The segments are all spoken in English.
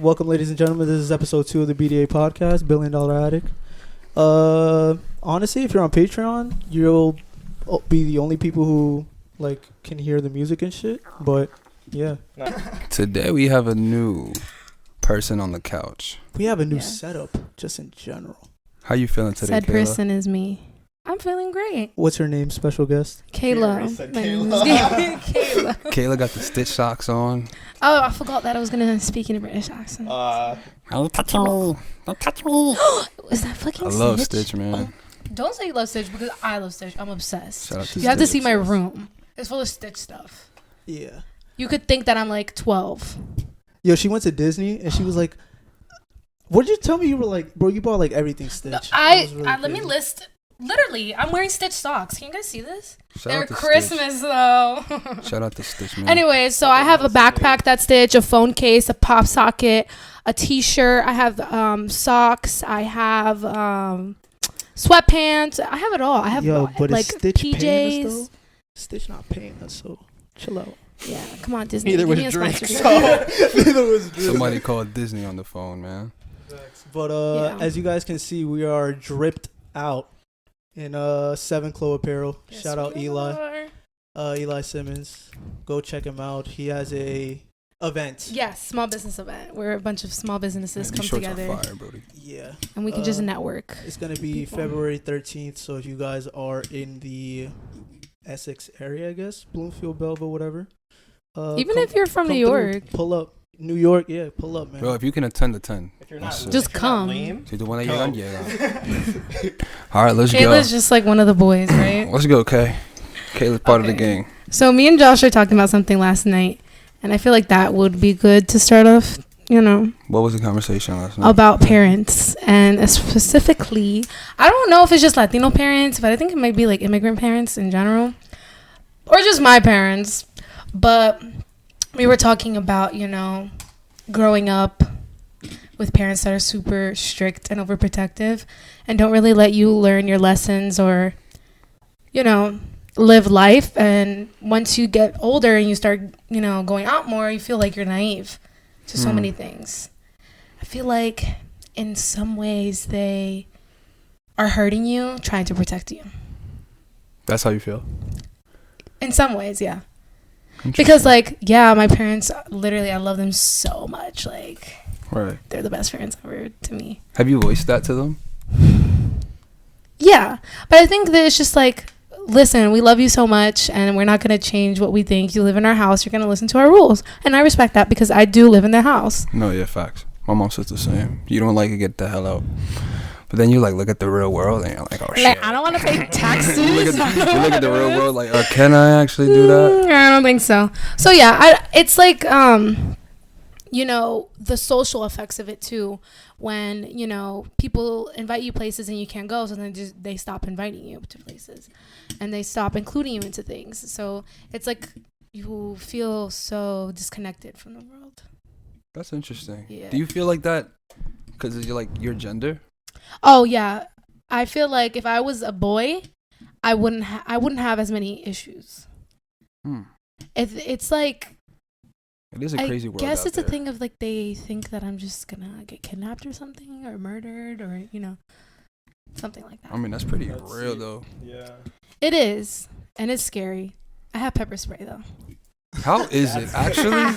Welcome, ladies and gentlemen. This is episode 2 of the BDA podcast, Billion Dollar Attic. Honestly, if you're on Patreon, you'll be the only people who can hear the music and shit. But yeah, today we have a new person on the couch. We have a new setup, just in general. How you feeling today, Said Kayla? person is me. I'm feeling great. What's her name, special guest? Kayla. My name is Kayla. Kayla got the Stitch socks on. Oh, I forgot that I was going to speak in a British accent. Don't touch me. Don't touch me. Is that fucking Stitch? I love Stitch, man. Don't say you love Stitch because I love Stitch. I'm obsessed. Shout out to You have to Stitch. see my room. It's full of Stitch stuff. Yeah. You could think that I'm like 12. Yo, she went to Disney and she was like, what did you tell me? You were like, bro, you bought like everything Stitch. No, let me list. Literally, I'm wearing Stitch socks. Can you guys see this? They're Christmas Stitch. though. Shout out to Stitch, man. Anyways, so I have a backpack that's Stitch, a phone case, a pop socket, a t-shirt. I have socks. I have sweatpants. I have it all. I have but like is Stitch PJs. paying us, though? Stitch not paying us, so chill out. Yeah, come on, Disney. Neither Give was me a Drake. sponsorship. Neither was Drake. Somebody called Disney on the phone, man. But as you guys can see, we are dripped out in 7 Clo apparel. Yes, Shout out we Eli. are. Eli Simmons. Go check him out. He has a event. Yes, small business event where a bunch of small businesses Man, come these shorts are together. fire, Brody. Yeah. And we can just network. It's going to be February 13th. So if you guys are in the Essex area, I guess, Bloomfield, Belleville, whatever. Even if you're from New York. Pull up. New York, yeah, pull up, man. Bro, if you can attend, attend. If you're not, Just come. Si tú puedes llegar, llega. All right, let's go. Kayla's just like one of the boys, right? Let's go, Kay. Kayla's part of the gang. So me and Josh are talking about something last night, and I feel like that would be good to start off, What was the conversation last night? about parents. And specifically, I don't know if it's just Latino parents, but I think it might be like immigrant parents in general. Or just my parents. But we were talking about, growing up with parents that are super strict and overprotective and don't really let you learn your lessons or, live life. And once you get older and you start, going out more, you feel like you're naive to so many things. I feel like in some ways they are hurting you, trying to protect you. That's how you feel? In some ways, yeah. Because, my parents, literally, I love them so much. Right. They're the best parents ever to me. Have you voiced that to them? Yeah. But I think that it's just listen, we love you so much, and we're not going to change what we think. You live in our house. You're going to listen to our rules. And I respect that because I do live in their house. No, yeah, facts. My mom says the same. You don't like it, get the hell out. But then you look at the real world and you're like, oh shit. I don't want to pay taxes. you look at the real world can I actually do that? I don't think so. So yeah, it's the social effects of it too. When people invite you places and you can't go, so then they stop inviting you to places, and they stop including you into things. So it's like you feel so disconnected from the world. That's interesting. Yeah. Do you feel like that because of your gender? Oh yeah, I feel like if I was a boy, I wouldn't have as many issues. It's like, it is a crazy world. I guess out it's there. a thing of they think that I'm just gonna get kidnapped or something, or murdered, or something like that. I mean, that's pretty real though. Yeah. It is, and it's scary. I have pepper spray though. How is it actually?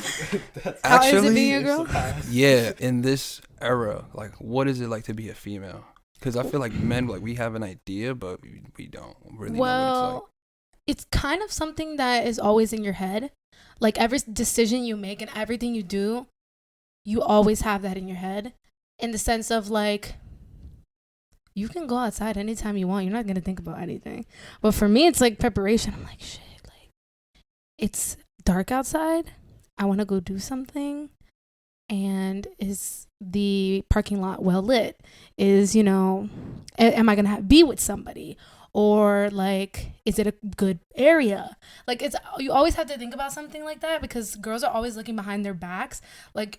How is it being a girl? Yeah, in this era, what is it like to be a female? Because I feel like men, we have an idea, but we don't really know what it's kind of something that is always in your head. Like every decision you make and everything you do, you always have that in your head. In the sense of you can go outside anytime you want. You're not going to think about anything. But for me, it's preparation. I'm like, shit, it's dark outside. I want to go do something. And is the parking lot well lit? Is, am I going to be with somebody? Or is it a good area? You always have to think about something like that because girls are always looking behind their backs.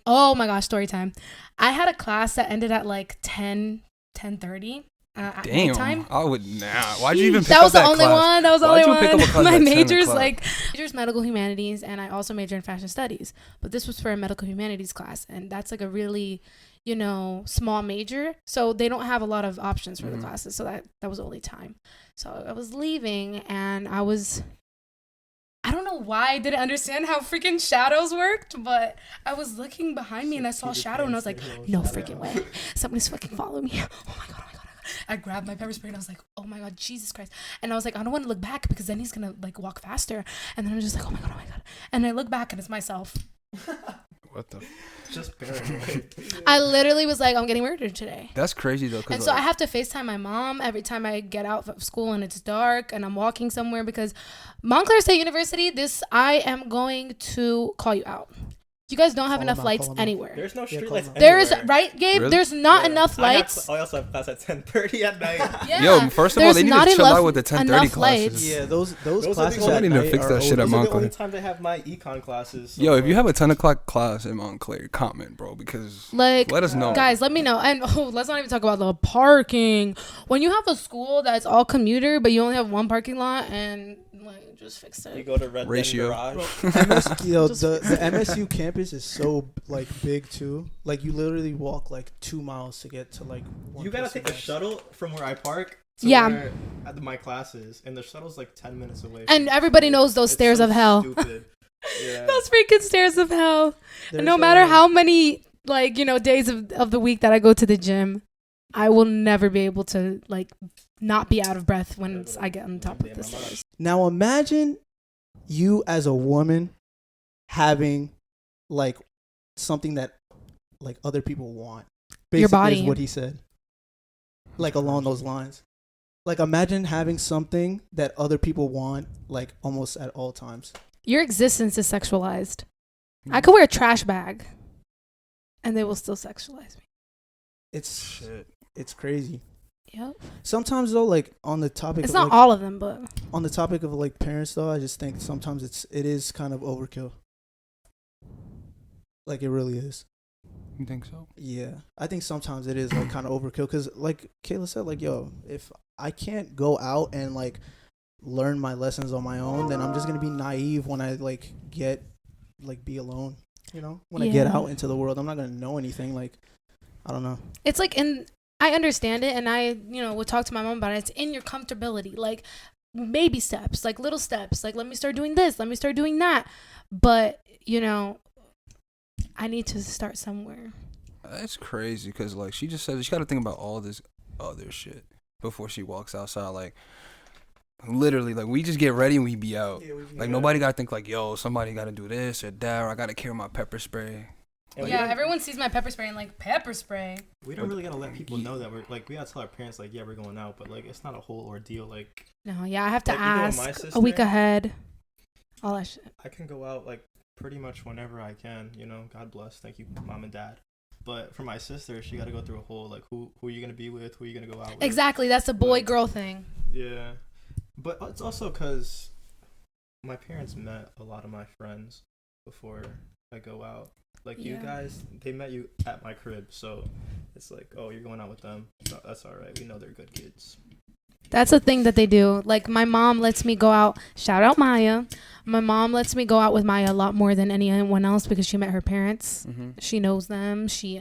Oh my gosh, story time. I had a class that ended at 10:30, at Damn, nighttime. I would not. Why'd you even pick That up was the that only class? one. That was the Why'd only you pick up a one. class My at 10 major's o'clock? major's medical humanities, and I also major in fashion studies. But this was for a medical humanities class, and that's like a really, small major. So they don't have a lot of options for the classes. So that was the only time. So I was leaving, and I don't know why I didn't understand how freaking shadows worked, but I was looking behind me and I saw a shadow and I was like, no freaking way. Somebody's fucking following me. Oh my God. I grabbed my pepper spray and I was like, oh my God, Jesus Christ. And I was like, I don't want to look back because then he's going to like walk faster. And then I'm just like, oh my God. And I look back and it's myself. What the? Just paranoid. I literally was like, I'm getting murdered today. That's crazy though. And so I have to FaceTime my mom every time I get out of school and it's dark and I'm walking somewhere because Montclair State University, I am going to call you out. You guys don't have enough lights anywhere. There's no street lights There is, anywhere. right, Gabe? Really? There's not enough lights. I also have class at 10:30 at night. Yeah. Yo, first of all, they need to chill out with the 10:30 classes. Lights. Yeah, those are classes the at only- need to night fix are that shit at always- Those are the Montclair. only times I have my econ classes. So Yo, if you have a 10 o'clock class in Montclair, comment, bro, because Like, let us know. guys, let me know. And let's not even talk about the parking. When you have a school that's all commuter, but you only have one parking lot, and like, just fix you it. go to Red Ratio. Dead Garage. the MSU campus is so like big too. Like you literally walk like 2 miles to get to like. You gotta take a shuttle from where I park. To Yeah. where at my classes, and the shuttle's like 10 minutes away. And everybody knows those It's stairs so of hell. Stupid. Yeah. Those freaking stairs of hell. There's And no matter how many days of the week that I go to the gym, I will never be able to like not be out of breath when I get on top of the stairs. Now imagine you as a woman having like something that like other people want. Basically Your body. is what he said. Like along those lines. Like imagine having something that other people want like almost at all times. Your existence is sexualized. I could wear a trash bag and they will still sexualize me. It's crazy. Yep. Sometimes though, like on the topic It's of not like, all of them, but on the topic of like parents though, I just think sometimes it is kind of overkill. Like it really is. You think so? Yeah, I think sometimes it is like kind of overkill because like Kayla said, like yo, if I can't go out and like learn my lessons on my own, then I'm just gonna be naive when I like be alone. You know, when I get Yeah. out into the world, I'm not gonna know anything. Like I don't know. it's like I understand it, and I would talk to my mom about it. It's in your comfortability, like baby steps, like little steps, like let me start doing this, let me start doing that. But I need to start somewhere. That's crazy because like she just said she got to think about all this other shit before she walks outside. Like literally, like we just get ready and we be out. Like nobody got to think like, yo, somebody got to do this or that, or I got to carry my pepper spray. And Yeah, everyone sees my pepper spray and like pepper spray. we don't really gotta let people know that we're like, we gotta tell our parents like, yeah, we're going out, but like it's not a whole ordeal. Like No, yeah, I have to Like, even with my ask a week sister- ahead. All that shit. I can go out like pretty much whenever I can, God bless, thank you mom and dad. But for my sister, she got to go through a whole like who are you gonna be with, who are you gonna go out with. Exactly, that's a boy girl thing. Yeah, but it's also because my parents met a lot of my friends before I go out. Like you Yeah. guys, they met you at my crib, so it's like, oh, you're going out with them. So that's all right. We know they're good kids. That's a thing that they do. Like my mom lets me go out. Shout out Maya. My mom lets me go out with Maya a lot more than anyone else because she met her parents. Mm-hmm. She knows them. She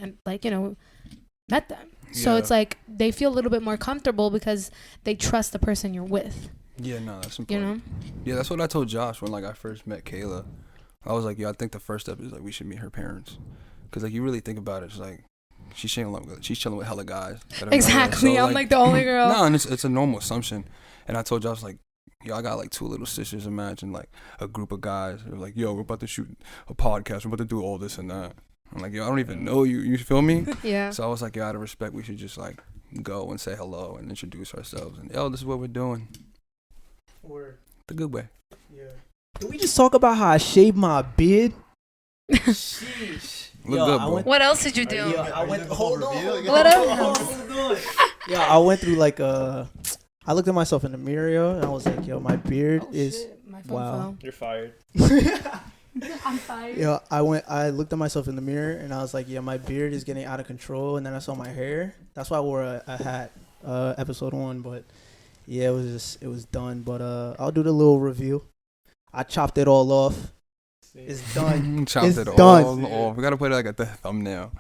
met them. So Yeah. it's like they feel a little bit more comfortable because they trust the person you're with. Yeah, no, that's You important. know? Yeah, that's what I told Josh when like I first met Kayla. I was like, yo, I think the first step is like we should meet her parents, cause like you really think about it, it's like she's chilling with hella guys. that are Exactly. so, I'm like the only girl. No, and it's a normal assumption. And I told Josh like, yo, I got like 2 little sisters. Imagine like a group of guys. They're like, yo, we're about to shoot a podcast. We're about to do all this and that. I'm like, yo, I don't even know you. You feel me? Yeah. So I was like, yo, out of respect, we should just like go and say hello and introduce ourselves. And yo, this is what we're doing. The good way. Yeah. Can we just talk about how I shaved my beard? Sheesh. Look Yo, good, I bro. went- What else did you do? Yo, I went. Hold on. What else? Yeah, I went through like I looked at myself in the mirror, yo, and I was like, yo, my beard Oh, is. shit. My phone wow. You're fired. fell. I'm fired. Yo, I looked at myself in the mirror and I was like, yeah, my beard is getting out of control. And then I saw my hair. That's why I wore a hat. episode 1, but yeah, it was done. But I'll do the little review. I chopped it all off. It's done. Chopped it's it done. all off. We gotta put it like at the thumbnail.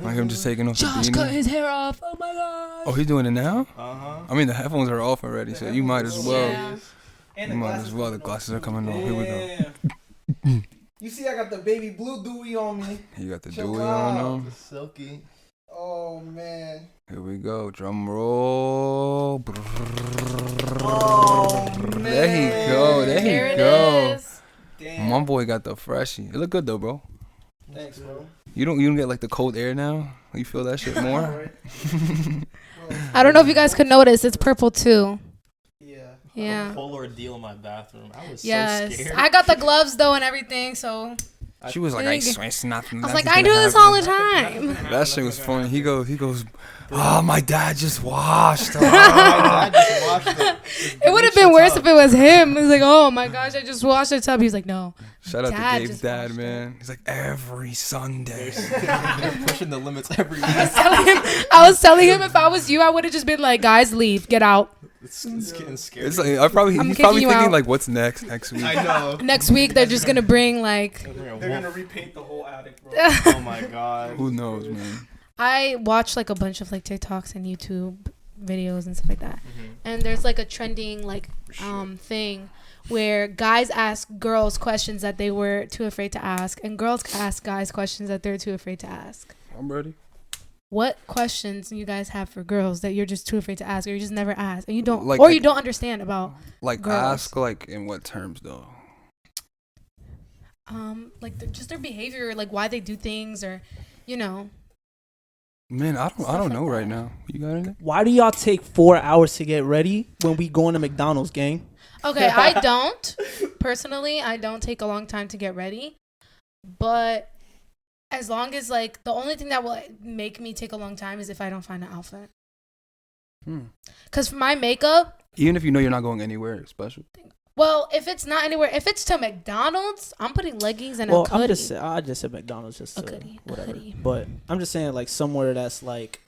Like him just taking off the Josh beanie. cut his hair off. Oh my god. Oh, he's doing it now? Uh-huh. I mean, the headphones are off already, so you might as well. Yeah. You might as well. The glasses are coming off. Here we go. You see, I got the baby blue dewy on me. You got the Chill dewy out. on them. It's silky. Oh man. Here we go. Drum roll. Oh man. There he go. There Here he it go. is. Damn. My boy got the freshie. It look good though, bro. Thanks, bro. You don't get like the cold air now. You feel that shit more. Alright. I don't know if you guys could notice. It's purple too. Yeah. Yeah. A whole ordeal in my bathroom. I was so Yes. scared. I got the gloves though and everything, so She was like, Thank you. it's nothing. I was like, I do this all the time. That shit was funny. He goes, oh, my dad just washed. I just watched it. It would have been worse if it was him. He was like, oh my gosh, I just washed the tub. He's like, no. Shout out Dad to Gabe's just dad, washed man. He's like, every Sunday. They're pushing the limits every week. I was telling him if I was you, I would have just been like, guys, leave, get out. It's getting scary. It's like, I'm he's probably kicking thinking you out. like, what's next week? I know. Next week, they're just gonna bring like. They're gonna repaint the whole attic, bro. Oh my god. Who knows, man? I watch like a bunch of like TikToks and YouTube videos and stuff like that. And there's like a trending like thing where guys ask girls questions that they were too afraid to ask, and girls ask guys questions that they're too afraid to ask. I'm ready. What questions do you guys have for girls that you're just too afraid to ask, or you just never ask, and you don't, Like- or like- you don't understand about? Like, Girls. ask, like, in what terms, though? Like just their behavior, like why they do things, or you know. Man, I don't know like right that. now. You got anything? Why do y'all take 4 hours to get ready when we going to McDonald's, gang? Okay, I don't. Personally, I don't take a long time to get ready. But as long as, like, the only thing that will make me take a long time is if I don't find an outfit. Because for my makeup, Even if you know you're not going anywhere special. well, if it's not anywhere, if it's to McDonald's, I'm putting leggings and Well, a hoodie. I just said McDonald's just A to hoodie, a whatever. hoodie. But I'm just saying like somewhere that's like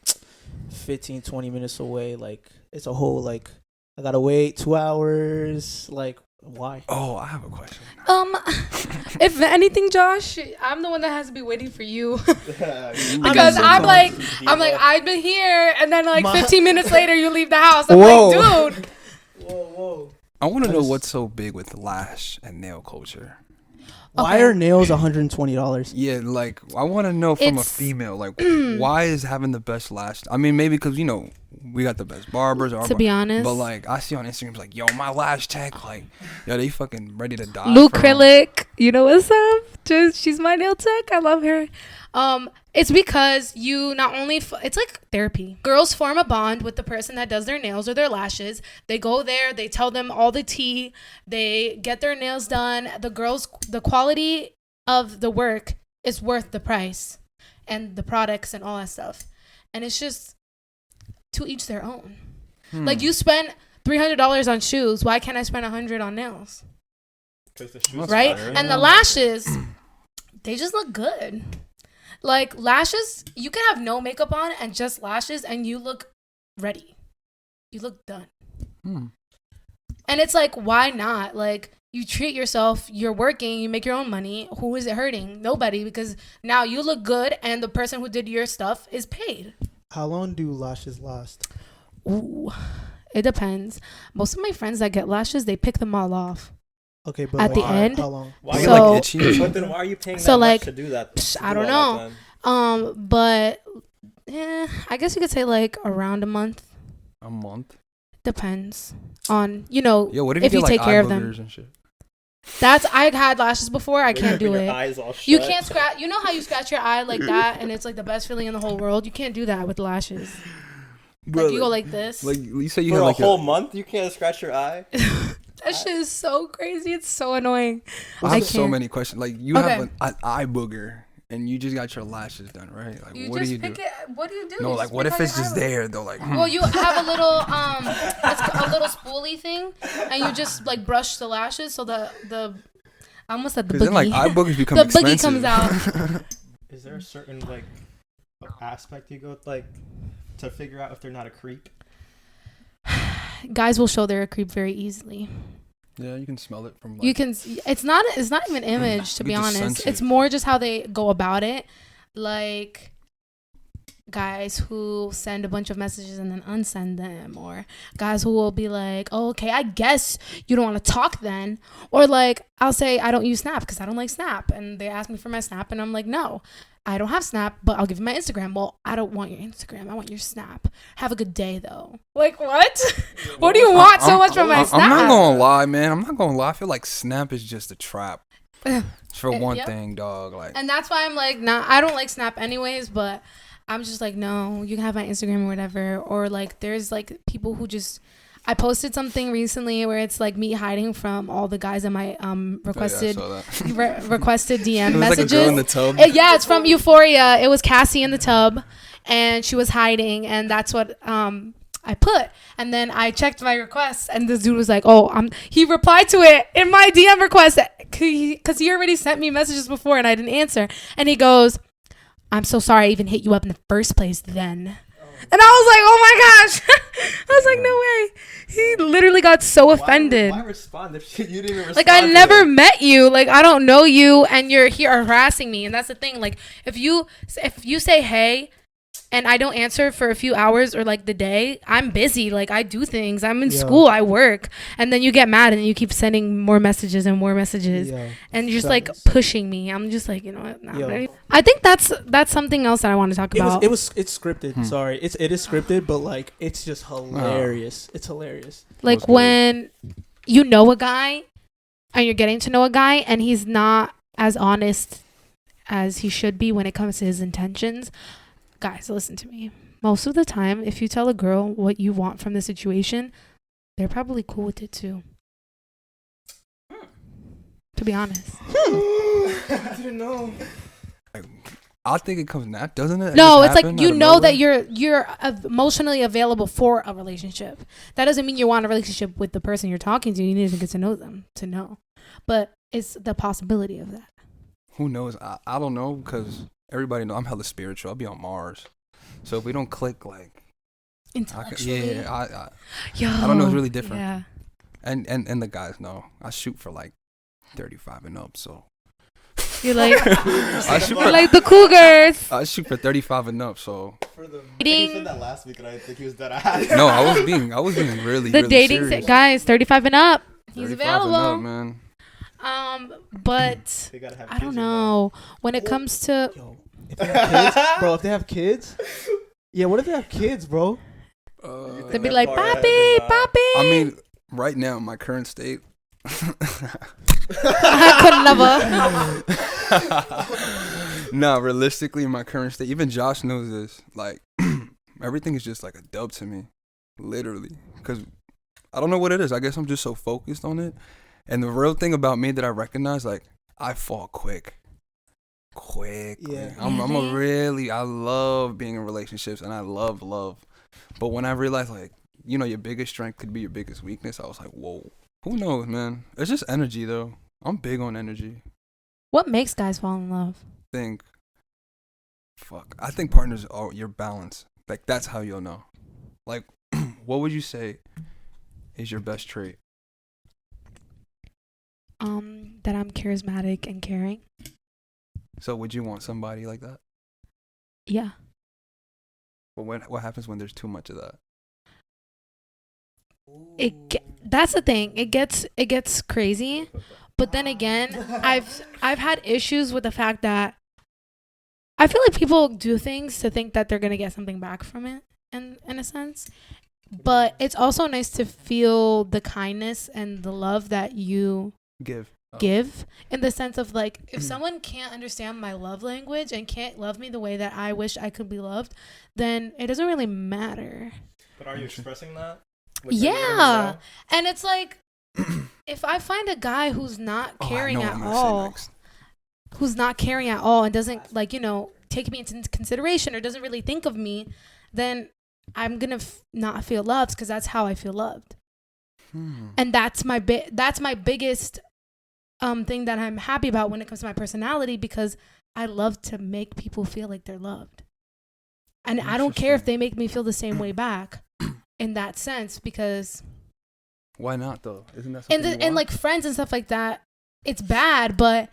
15, 20 minutes away. Like it's a whole like I gotta wait 2 hours. Like why? Oh, I have a question. If anything, Josh, I'm the one that has to be waiting for you. Because Because I'm like, I've been here, and then like 15 minutes later, you leave the house. I'm like, dude. Whoa. I want to know what's so big with lash and nail culture. Why Okay. are nails $120? Yeah, like, I want to know from a It's- female, like, why is having the best lash? I mean, maybe because, you know, we got the best barbers. To be honest, But, like, I see on Instagram, it's like, yo, my lash tech, like, yo, they fucking ready to die. Lou from- Acrylic, you know what's up? She's my nail tech. I love her. It's because you not only it's like therapy. Girls form a bond with the person that does their nails or their lashes. They go there, they tell them all the tea, they get their nails done. The quality of the work is worth the price and the products and all that stuff. And it's just to each their own. Like you spend $300 on shoes, why can't I spend $100 on nails? Right? And the lashes, they just look good. Like lashes, you can have no makeup on and just lashes and you look ready. You look done. And it's like, why not? Like you treat yourself, you're working, you make your own money. Who is it hurting? Nobody, because now you look good and the person who did your stuff is paid. How long do lashes last? Ooh, it depends. Most of my friends that get lashes, they pick them all off. Okay, but At the why? end? How long? Why So- you like itchy? But then why are you paying So, that like, much to do that? I don't know. But I guess you could say like around a month. A month? Depends on, you know, Yo, what if if you you get, like, take care eye of them. boogers and shit? I've had lashes before. I can't do Your it. eyes all You shut. can't scratch. You know how you scratch your eye like that, and it's like the best feeling in the whole world. You can't do that with lashes. Bro, Like you go like this. like you say you For have a like whole month, you can't scratch your eye. That shit is so crazy. It's so annoying. I have so can't. many questions. Like you Okay. have an eye booger and you just got your lashes done, right? Like You what just do you pick do? it. What do you do? No, You like just what pick if out it's your just eyelid. there though? Like Well, you have a little it's a little spoolie thing, and you just like brush the lashes so the I almost said the because boogie. then like eye boogers become The boogie expensive. comes out. Is there a certain like aspect you go like to figure out if they're not a creep? guys will show they're a creep very easily. Yeah, you can smell it from. Like, You can. It's not even image, to You be just honest. sense it. It's more just how they go about it. Like guys who send a bunch of messages and then unsend them, or guys who will be like, oh, okay, I guess you don't want to talk then, or like I'll say I don't use Snap because I don't like Snap, and they ask me for my Snap and I'm like, no, I don't have Snap, but I'll give you my Instagram. Well, I don't want your Instagram, I want your Snap. Have a good day though. Like what? What do you want so much from my Snap? I'm not gonna lie, man. I'm not gonna lie. I feel like Snap is just a trap. For one Yep. thing, dog. Like, And that's why I'm like, nah, I don't like Snap anyways, but I'm just like, no, you can have my Instagram or whatever. Or like, there's like people who just, I posted something recently where it's like me hiding from all the guys in my requested requested DM it was messages. like a girl in the tub. Yeah, it's from Euphoria. It was Cassie in the tub, and she was hiding, and that's what I put. And then I checked my requests, and this dude was like, oh, he replied to it in my DM request because he already sent me messages before and I didn't answer. And he goes, I'm so sorry I even hit you up in the first place then. And I was like, oh my gosh. I was like, no way. He literally got so offended. Why respond if you didn't even respond? Like, I to never it? met you. Like, I don't know you, and you're here harassing me. And that's the thing. Like, if you say hey, and I don't answer for a few hours or like the day, I'm busy. Like, I do things. I'm in school. I work. And then you get mad and you keep sending more messages and more messages. And you're just like pushing me. I'm just like, you know what? Nah, I think that's something else that I want to talk about. It's scripted. Sorry. It is scripted, but like it's just hilarious. It's hilarious. Like when you know a guy and you're getting to know a guy and he's not as honest as he should be when it comes to his intentions. Guys, listen to me. Most of the time, if you tell a girl what you want from the situation, they're probably cool with it too. To be honest. I didn't know. I think it comes now, doesn't it? No, it's like you know that you're emotionally available for a relationship. That doesn't mean you want a relationship with the person you're talking to. You need to get to know them to know. But it's the possibility of that. Who knows? I don't know, because everybody knows I'm hella spiritual. I'll be on Mars. So if we don't click, like, Intellectually. I Yo, don't know. It's really different. Yeah. And the guys know. I shoot for like 35 and up. So You're like, I shoot you're for, like the Cougars. I shoot for 35 and up. So For the Dating- he said that last week, and I think he was dead ass. no, I was being really The really dating serious. guys, 35 and up. He's 35 available. and up, man. But They gotta have I kids don't or know. When it comes to Yo, if they have kids, bro. If they have kids, yeah. What if they have kids, bro? they'd be that like, far Papi, ahead and, Papi. I mean, right now in my current state. I could never. Nah, realistically, in my current state, even Josh knows this. Like, everything is just like a dub to me, literally. Because I don't know what it is. I guess I'm just so focused on it. And the real thing about me that I recognize, like, I fall quick. Yeah. I love being in relationships, and I love love. But when I realized, like, you know, your biggest strength could be your biggest weakness, I was like, whoa. Who knows, man? It's just energy, though. I'm big on energy. What makes guys fall in love? I think partners are your balance. Like, that's how you'll know. Like, what would you say is your best trait? That I'm charismatic and caring. So would you want somebody like that? Yeah. But what happens when there's too much of that? That's the thing. It gets crazy. But then again, I've had issues with the fact that I feel like people do things to think that they're gonna get something back from it, in a sense. But it's also nice to feel the kindness and the love that you give, in the sense of, like, if someone can't understand my love language and can't love me the way that I wish I could be loved, then it doesn't really matter. But are you expressing that? Like, Yeah. And it's like, if I find a guy who's not caring at all, and doesn't, like, you know, take me into consideration or doesn't really think of me, then I'm gonna not feel loved, because that's how I feel loved. And that's my biggest thing that I'm happy about when it comes to my personality, because I love to make people feel like they're loved, and I don't care if they make me feel the same way back. in that sense, because Why not though? Isn't that something you and want? like friends and stuff like that, it's bad, but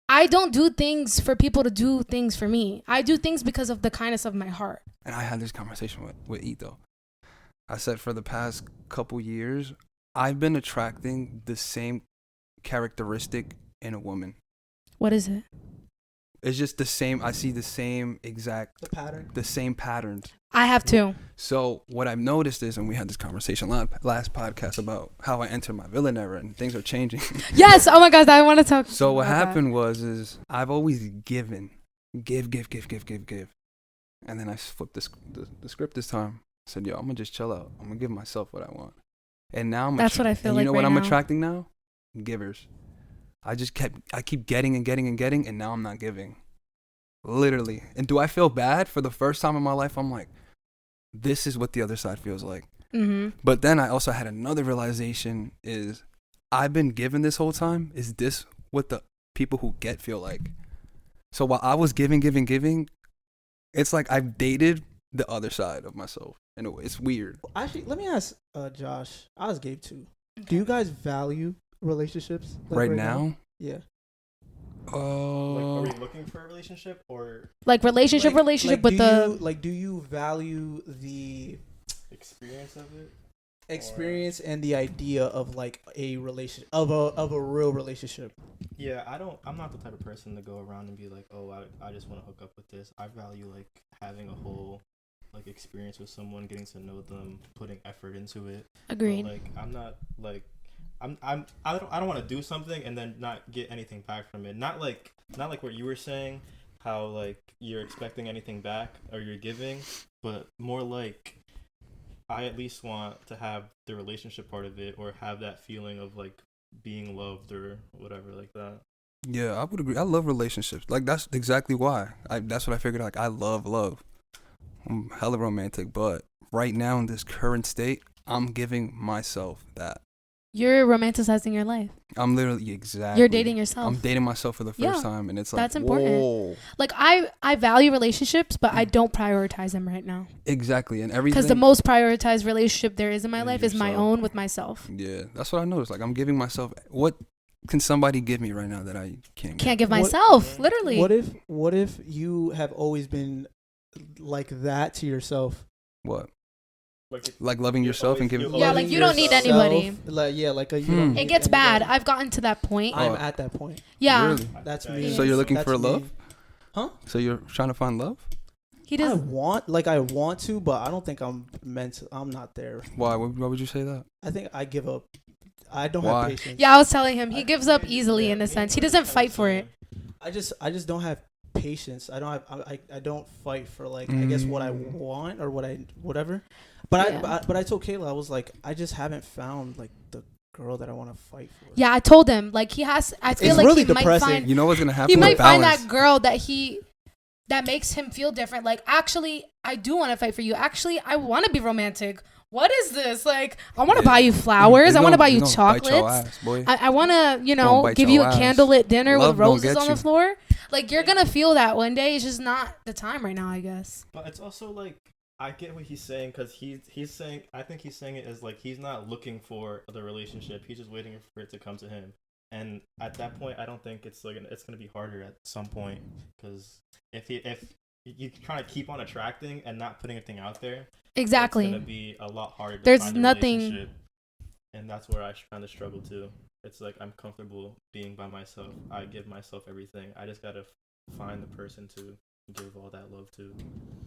I don't do things for people to do things for me. I do things because of the kindness of my heart. And I had this conversation with Eat though. I said for the past couple years, I've been attracting the same characteristic in a woman. What is it? It's just the same. I see the same exact, The same patterns. I have to. So what I've noticed is, and we had this conversation last podcast about how I entered my villain era and things are changing. Yes. Oh my God. I want to talk. So what about that. happened is I've always give. And then I flipped the script this time. I said, yo, I'm going to just chill out. I'm going to give myself what I want. And now That's what I feel and like you know what right I'm now? attracting now? Givers. I keep getting and getting and getting, and now I'm not giving. Literally. And do I feel bad? For the first time in my life, I'm like, this is what the other side feels like. Mm-hmm. But then I also had another realization is I've been given this whole time. Is this what the people who get feel like? So while I was giving, it's like I've dated the other side of myself. In a way, it's weird. Actually, let me ask Josh. I was Gabe too. Do you guys value relationships Right now? Yeah. Like, are we looking for a relationship or Like relationship with do you value the experience of it? experience and the idea of like a relation of a real relationship? Yeah, I'm not the type of person to go around and be like, oh, I just want to hook up with this. I value like having a whole like experience with someone, getting to know them, putting effort into it. Agreed. But, like I'm not like I don't want to do something and then not get anything back from it. Not like what you were saying, how like you're expecting anything back or you're giving, but more like I at least want to have the relationship part of it or have that feeling of like being loved or whatever like that. Yeah, I would agree. I love relationships. Like that's exactly why. That's what I figured. Like I love love. I'm hella romantic, but right now in this current state, I'm giving myself that. You're romanticizing your life. I'm literally exactly. You're dating yourself. I'm dating myself for the first time, and it's like that's important. Whoa. Like I value relationships, but I don't prioritize them right now. Exactly, and everything. Because the most prioritized relationship there is in my life is my yourself. own with myself. Yeah, that's what I noticed. Like I'm giving myself. What can somebody give me right now that I can't Give myself, literally. What if you have always been like that to yourself? What? Like loving yourself and giving. Yeah, like you don't need anybody. Like you don't It need gets bad. anybody. I've gotten to that point. I'm at that point. Yeah. Really? That's me. So you're looking That's for me. love? Huh? So you're trying to find love? He does. I want to, but I don't think I'm meant to. I'm not there. Why? Why would you say that? I think I give up. I don't Why? have patience. Yeah, I was telling him he gives up easily in a sense. He doesn't fight for it. I just don't have patience. I don't fight for like I guess what I want or whatever. But I told Kayla, I was like, I just haven't found like the girl that I want to fight for. Yeah, I told him like he has. I feel It's like really he might depressing. find. You know what's gonna happen? He might with find balance. that girl that makes him feel different. Like, actually, I do want to fight for you. Actually, I want to be romantic. What is this? Like, I want to buy you flowers. I want to buy you chocolates. I want to, give you a candlelit dinner Love with roses on the you. floor. Like, you're going to feel that one day. It's just not the time right now, I guess. But it's also like I get what he's saying because he's saying I think he's saying it as like he's not looking for the relationship. He's just waiting for it to come to him. And at that point, I don't think it's gonna be harder at some point because if you trying to keep on attracting and not putting anything out there, Exactly. it's gonna be a lot harder. To There's find a nothing. relationship. And that's where I kind of struggle too. It's like I'm comfortable being by myself. I give myself everything. I just gotta find the person to give all that love to.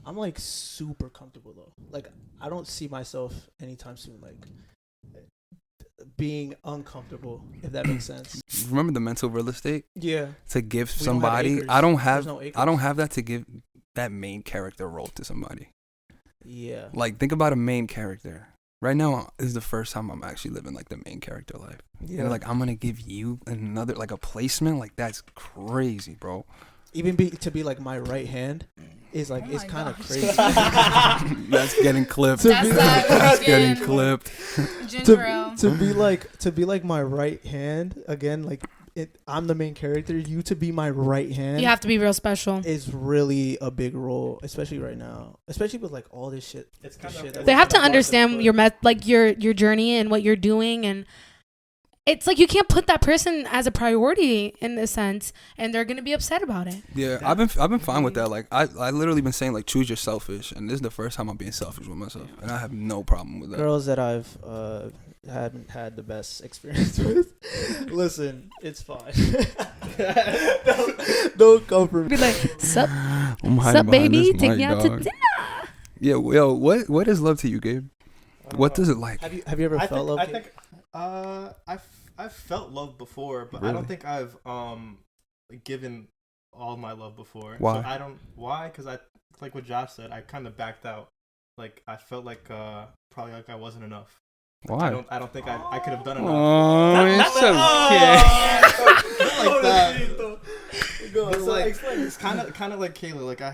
I'm like super comfortable though. Like I don't see myself anytime soon like being uncomfortable, if that makes sense. Remember the mental real estate? Yeah. To give We don't have somebody, acres. I don't There's no acres. have that to give that main character role to somebody. Yeah. Like think about a main character. Right now is the first time I'm actually living like the main character life. Yeah. And like I'm gonna give you another like a placement, like that's crazy, bro. Even to be like my right hand is like it's kind of crazy. That's getting clipped. That's getting clipped. Ginger ale. to be like my right hand again, like I'm the main character, you to be my right hand. You have to be real special. Is really a big role, especially right now, especially with like all this shit. It's kind shit of. They have to understand your journey and what you're doing, and it's like you can't put that person as a priority in a sense, and they're gonna be upset about it. Yeah, I've been fine with that. Like I literally been saying like choose your selfish, and this is the first time I'm being selfish with myself, and I have no problem with that. Girls that I've haven't had the best experience with. Listen, it's fine. don't come for me. Be like, sup baby, take me out to dinner. Yeah, yo, what is love to you, Gabe? What does it like? Have you ever felt love? I think I've felt love before, but Really? I don't think I've given all my love before. Why? So I don't. Why? Because I like what Josh said. I kind of backed out. Like I felt like probably like I wasn't enough. Why? I don't think I could have done enough. Oh, it's okay. Not like that. Go But on, like, explain. it's kind of like Kayla. Like I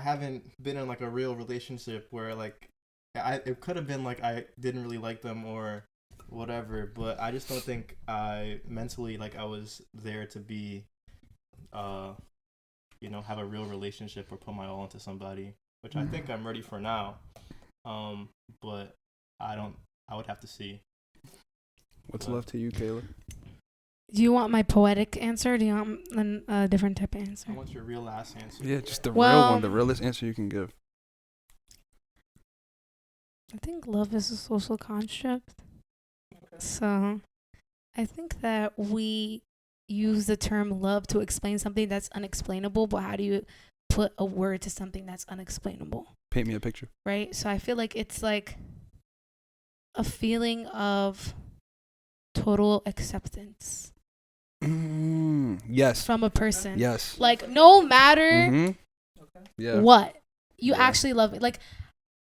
haven't been in like a real relationship where like it could have been like I didn't really like them or whatever, but I just don't think I mentally like I was there to be have a real relationship or put my all into somebody, which I think I'm ready for now. But I would have to see. What's love to you, Kayla? Do you want my poetic answer? Or do you want a different type of answer? I want your real last answer. Yeah, just the real Well, one, the realest answer you can give. I think love is a social construct. So I think that we use the term love to explain something that's unexplainable, but how do you put a word to something that's unexplainable? Paint me a picture. Right? So I feel like it's like a feeling of total acceptance Yes. from a person. Yes. Like no matter Mm-hmm. Yeah. what, you Yeah. actually love it. Like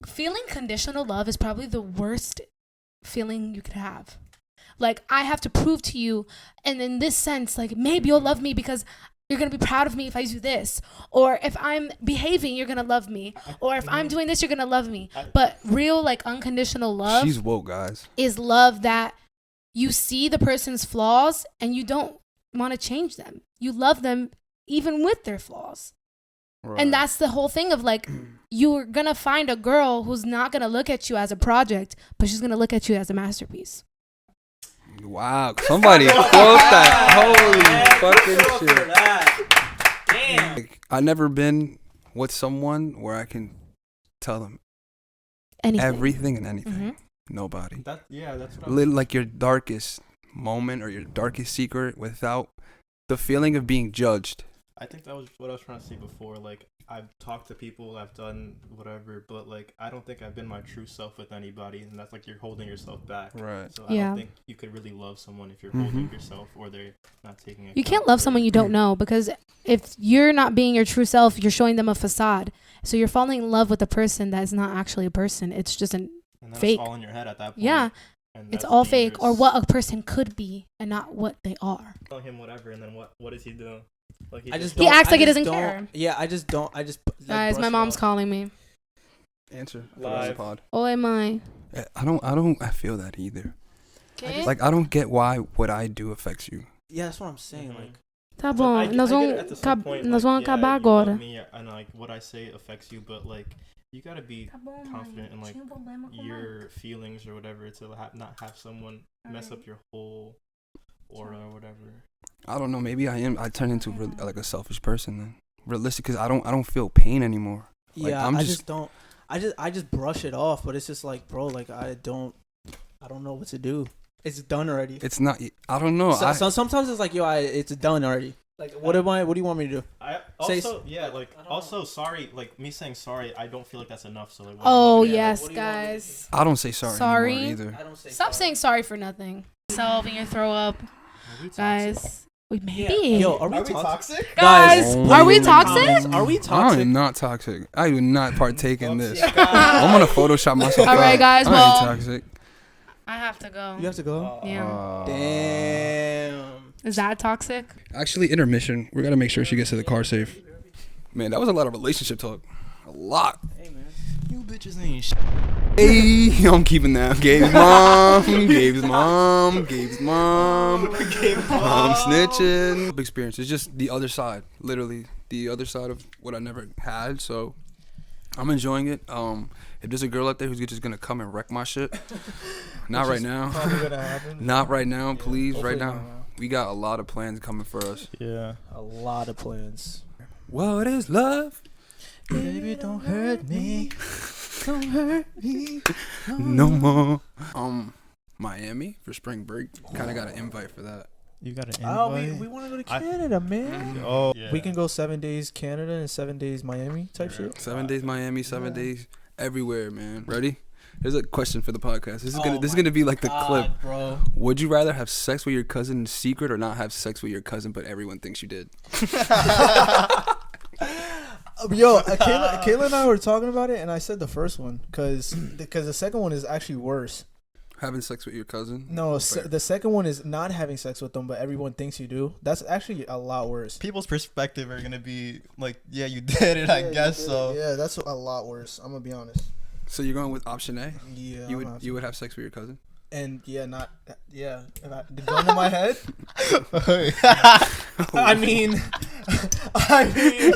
feeling conditional love is probably the worst feeling you could have. Like I have to prove to you, and in this sense, like maybe you'll love me because you're gonna be proud of me if I do this, or if I'm behaving, you're gonna love me, or if I'm doing this, you're gonna love me. But real like unconditional love She's woke, guys. is love that you see the person's flaws and you don't want to change them. You love them even with their flaws. Right. And that's the whole thing of like, you're going to find a girl who's not going to look at you as a project, but she's going to look at you as a masterpiece. Wow. Somebody quote that. Holy fucking shit. Damn. Like, I never been with someone where I can tell them Anything. everything and anything. Mm-hmm. Nobody. That's what I'm Like your darkest moment or your darkest secret without the feeling of being judged. I think that was what I was trying to say before. Like, I've talked to people, I've done whatever, but like, I don't think I've been my true self with anybody, and that's like you're holding yourself back. Right. So I Yeah. don't think you could really love someone if you're holding yourself or they're not taking it. You can't love someone you don't know, because if you're not being your true self, you're showing them a facade. So you're falling in love with a person that is not actually a person. It's just an And then fake. It's all in your head at that point. Yeah. And It's that's all fake, or dangerous. what a person could be and not what they are. Tell him whatever, and then what is he doing? Like I just He don't- acts I like he just doesn't don't- care. Yeah, I just don't. I just Guys, brush my it mom's off. calling me. Answer. Live. Pod. Oh, am I? I feel that either. Okay. Like, I don't get why what I do affects you. Yeah, that's what I'm saying. Mhm. Like, Tá But bom, I get nós it at some point, nós vamos like, acabar yeah, you love agora. me, and like what I say affects you, but like you gotta be confident in like your feelings or whatever to not have someone mess up your whole aura or whatever. I don't know. Maybe I turn into like a selfish person then. Realistic, because I don't feel pain anymore. Like, yeah, I'm I just- just don't. I just brush it off, but it's just like, bro, like I don't know what to do. It's done already. It's not. I don't know. So sometimes it's like, yo, it's done already. Like, what do you want me to do? I Say- also also sorry, like me saying sorry, I don't feel like that's enough. So like, Oh, yeah, yes, what do you want me to guys. I don't say sorry, Sorry. anymore either. I don't say Stop saying sorry for nothing. Self and your throw up. Guys. We maybe. Yo, are we toxic? toxic? Guys, Oh are we my toxic? Are we I toxic? am not toxic. I do not partake in this. Oopsie, I'm gonna Photoshop myself. All right, out. guys, I well- ain't toxic. I have to go. You have to go. Yeah. Damn. Is that toxic? Actually, intermission. We gotta make sure she gets to the car safe. Man, that was a lot of relationship talk. A lot. Hey man. You bitches ain't shit. Hey, I'm keeping that. Gabe's mom. Gabe's mom. Gabe's mom. I'm snitching. Experience. It's just the other side. Literally the other side of what I never had. So I'm enjoying it. If there's a girl out there who's just gonna come and wreck my shit, not right now. Probably gonna happen. Not right now, please. Hopefully Right now. not now. We got a lot of plans coming for us. Yeah. A lot of plans. What is love? Baby, don't hurt me. Don't hurt me. No more. Miami for spring break. Kind of got an invite for that. You got an Oh, invite? we want to go to Canada, man. Oh, yeah. We can go 7 days Canada and 7 days Miami type shit. 7 days Miami, 7 days everywhere, man. Ready? Here's a question for the podcast. This is gonna be like the clip. Bro. Would you rather have sex with your cousin in secret or not have sex with your cousin but everyone thinks you did? Yo, Kayla and I were talking about it, and I said the first one because the second one is actually worse. Having sex with your cousin? No, the second one is not having sex with them, but everyone thinks you do. That's actually a lot worse. People's perspective are gonna be like, yeah, you did it, I guess so. Yeah, that's a lot worse. I'm gonna be honest. So you're going with option A? Yeah, You would have sex with your cousin? and the gun in my head. I mean,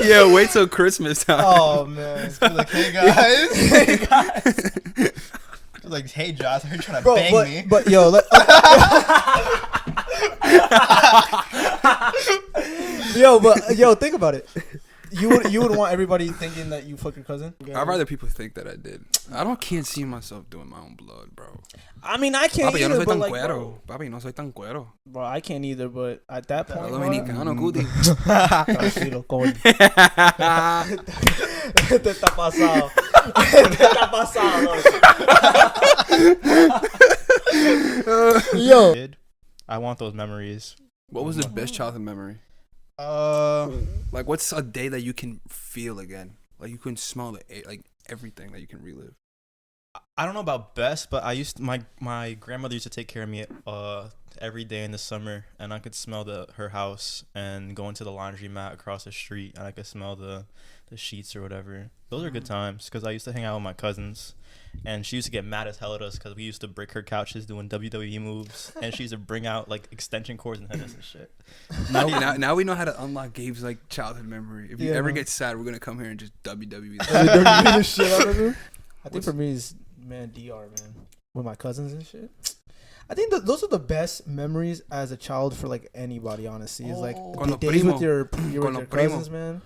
Yeah, wait till Christmas time. oh man, Like, hey guys, hey guys. Like, hey Josh, are you trying to bang me? but yo, yo, think about it. You would want everybody thinking that you fuck your cousin? I'd rather people think that I did. Can't see myself doing my own blood, bro. I mean, I can't Papi, yo no either, soy but tan like, cuero. Papi, no soy tan cuero. bro, I can't either. But at that point, Dominicano, cuti. tranquilo, coño. Te está pasado. Te está pasado. Yo, I want those memories. What was the best childhood memory? Like, what's a day that you can feel again? Like, you can smell the air, like everything that you can relive. I don't know about best, but my grandmother used to take care of me every day in the summer, and I could smell her house, and going to the laundromat across the street, and I could smell the sheets or whatever. Those are good times because I used to hang out with my cousins, and she used to get mad as hell at us because we used to break her couches doing WWE moves, and she used to bring out like extension cords and hit us and shit. Now we know how to unlock Gabe's like childhood memory. If you ever get sad, we're gonna come here and just WWE. the shit out of him. I think for me is DR, man, with my cousins and shit. I think those are the best memories as a child for like anybody. Honestly, is like the days with your cousins, man.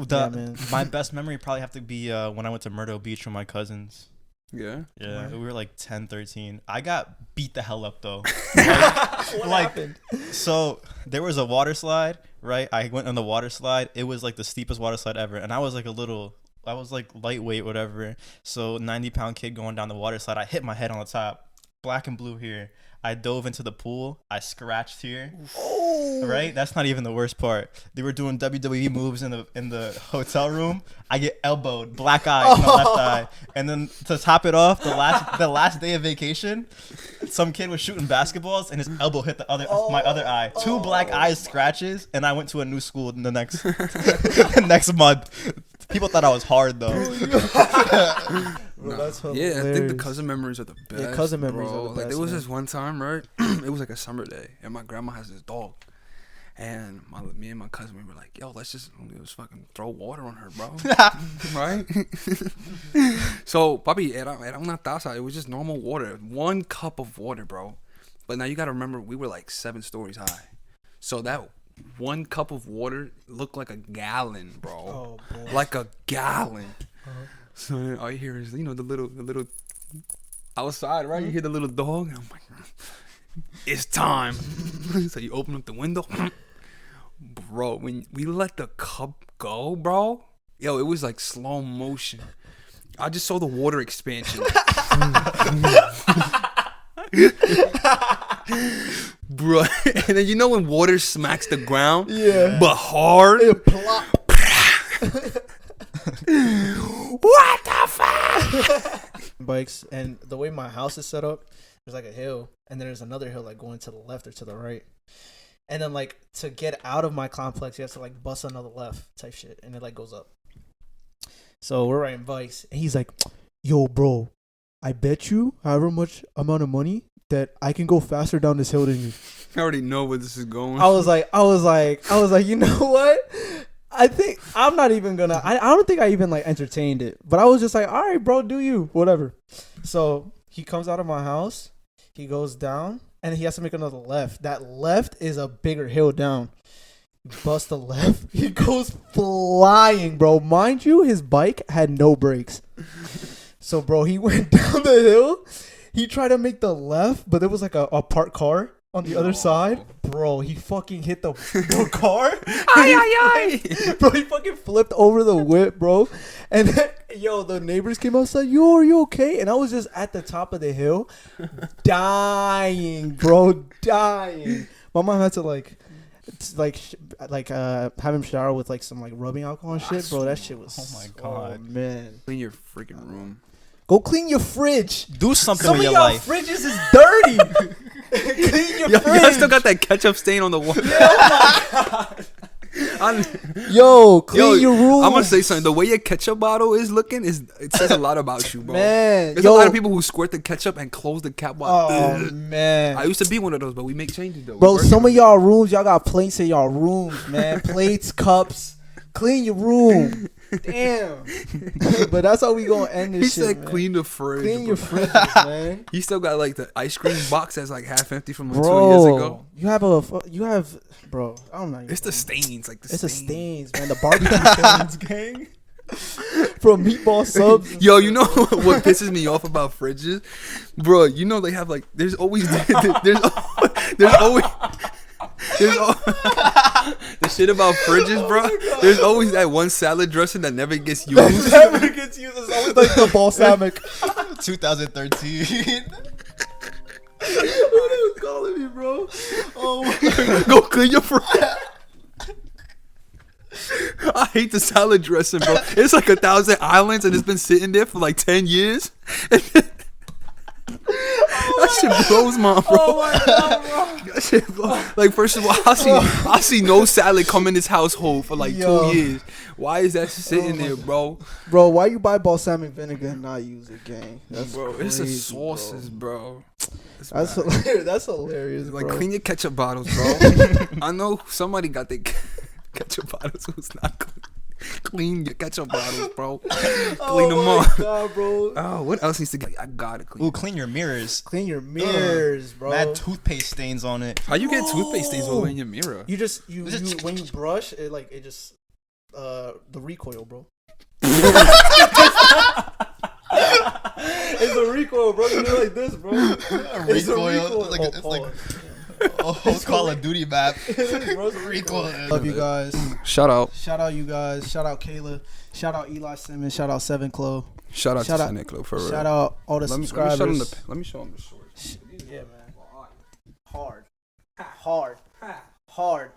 Man. My best memory probably have to be when I went to Myrtle Beach with my cousins. Yeah? Yeah, we were like 10, 13. I got beat the hell up though. What happened? So there was a water slide, right? I went on the water slide. It was like the steepest water slide ever, and I was like lightweight, whatever. So 90-pound kid going down the water slide. I hit my head on the top, black and blue here. I dove into the pool. I scratched here. Oh. Right? That's not even the worst part. They were doing WWE moves in the hotel room. I get elbowed, black eye on the left eye. And then to top it off, the last day of vacation, some kid was shooting basketballs and his elbow hit my other eye. Two black eyes scratches, and I went to a new school in the next next month. People thought I was hard though. Bro, that's yeah, I think the cousin memories are the best. Yeah, cousin memories are the best. Like, there was man. this one time, right? It was like a summer day, and my grandma has this dog. And me and my cousin, we were like, yo, let's just fucking throw water on her, bro. Right? So, papi, era una taza. It was just normal water. 1 cup of water, bro. But now you got to remember, we were like 7 stories high. So that 1 cup of water looked like a gallon, bro. Oh, boy. Like a gallon. So all you hear is, the little outside, right? You hear the little dog. And I'm like, it's time. So you open up the window. Bro, when we let the cup go, bro, yo, it was like slow motion. I just saw the water expansion. Bro, and then when water smacks the ground? Yeah. But hard? It plop. What the fuck? Bikes, and the way my house is set up, there's like a hill, and then there's another hill like going to the left or to the right. And then like to get out of my complex, you have to like bust another left type shit, and it like goes up. So we're riding bikes, and he's like, yo, bro, I bet you however much amount of money that I can go faster down this hill than you. I already know where this is going. I was like, you know what? I think I'm not even gonna. I don't think I even like entertained it, but I was just like, all right, bro, do you, whatever. So he comes out of my house, he goes down, and he has to make another left. That left is a bigger hill down. Bust the left, he goes flying, bro. Mind you, his bike had no brakes. So, bro, he went down the hill. He tried to make the left, but there was like a parked car on the other side. Bro, he fucking hit the car. Bro, he fucking flipped over the whip, bro. And then, yo, the neighbors came outside. Yo, are you okay? And I was just at the top of the hill, dying, bro, dying. My mom had to have him shower with like some like rubbing alcohol and shit, bro. That shit was. Oh my God. Man. Clean your freaking room. Go clean your fridge. Do something Some with of your y'all life. fridges is dirty. Clean your Yo, fridge. I still got that ketchup stain on the wall. Yo, clean your room. I'm gonna say something. The way your ketchup bottle is looking it says a lot about you, bro. Man, There's a lot of people who squirt the ketchup and close the cap bottle. Oh man, I used to be one of those, but we make changes though. bro. Some of y'all rooms, y'all got plates in y'all rooms, man. Plates, cups. Clean your room. Damn. But that's how we gonna end this He shit. said Man. clean the fridge. Clean your bro. fridges, man. He still got like the ice cream box that's like half empty from like 2 Bro, years ago. you have, bro. I don't know. It's the stains, like the It's the stains. stains, man. The barbecue stains, gang. From meatball subs. Yo, you know what pisses me off about fridges, bro? You know they have like there's always the shit about fridges, bro. There's always that one salad dressing that never gets used. Never gets used. It's always like the balsamic. 2013. What are you calling me, bro? Oh my God. Go clean your fridge. I hate the salad dressing, bro. It's like 1,000 islands and it's been sitting there for like 10 years. That shit blows my bro. Oh my God, bro. That shit blows. Like, first of all, I see no salad come in this household for like Yo. 2 years. Why is that sitting there, bro? Bro, why you buy balsamic vinegar and not use it, gang? That's Bro, it's crazy, the sauces, bro. It's That's bad. hilarious. That's hilarious, Like, bro. clean your ketchup bottles, bro. I know somebody got their ketchup bottles who's not clean. Clean your ketchup bottles, bro. Clean them up. God, bro. Oh, what else needs to get? I gotta clean. Ooh, clean your mirrors. Clean your mirrors, bro. Mad toothpaste stains on it. How you get toothpaste stains all the way in your mirror? You just when you brush it, like it just the recoil, bro. It's a recoil, bro. You do like this, bro. It's a recoil. It's like a whole Call of Duty map. Recoil. Love you guys. Shout out. Shout out you guys. Shout out Kayla. Shout out Eli Simmons. Shout out Seven Clo. Shout out Shout to out- Nicklo for real. Shout out all the subscribers. Let me show him the shorts. Yeah, man. Hard. Hard. Hard.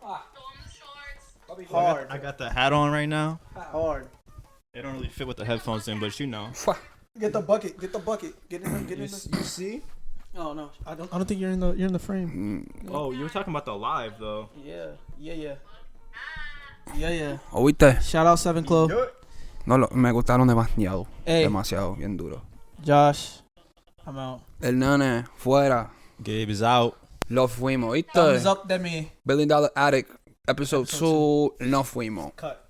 Hard. I got the hat on right now. Hard. It don't really fit with the headphones in, but you know. Get the bucket. Get the bucket. Get in. Get in. You see? Oh no, I don't think you're in the frame. Oh, you were talking about the live though. Yeah. Oíste, Shout out Seven Clo. me gustaron demasiado. Hey. Demasiado, bien duro. Josh, I'm out. El Nene, fuera. Gabe is out. Lo fuimos, Thumbs oíste. up, Demi. $1 Billion Addict, episode 2, no fuimos. Cut.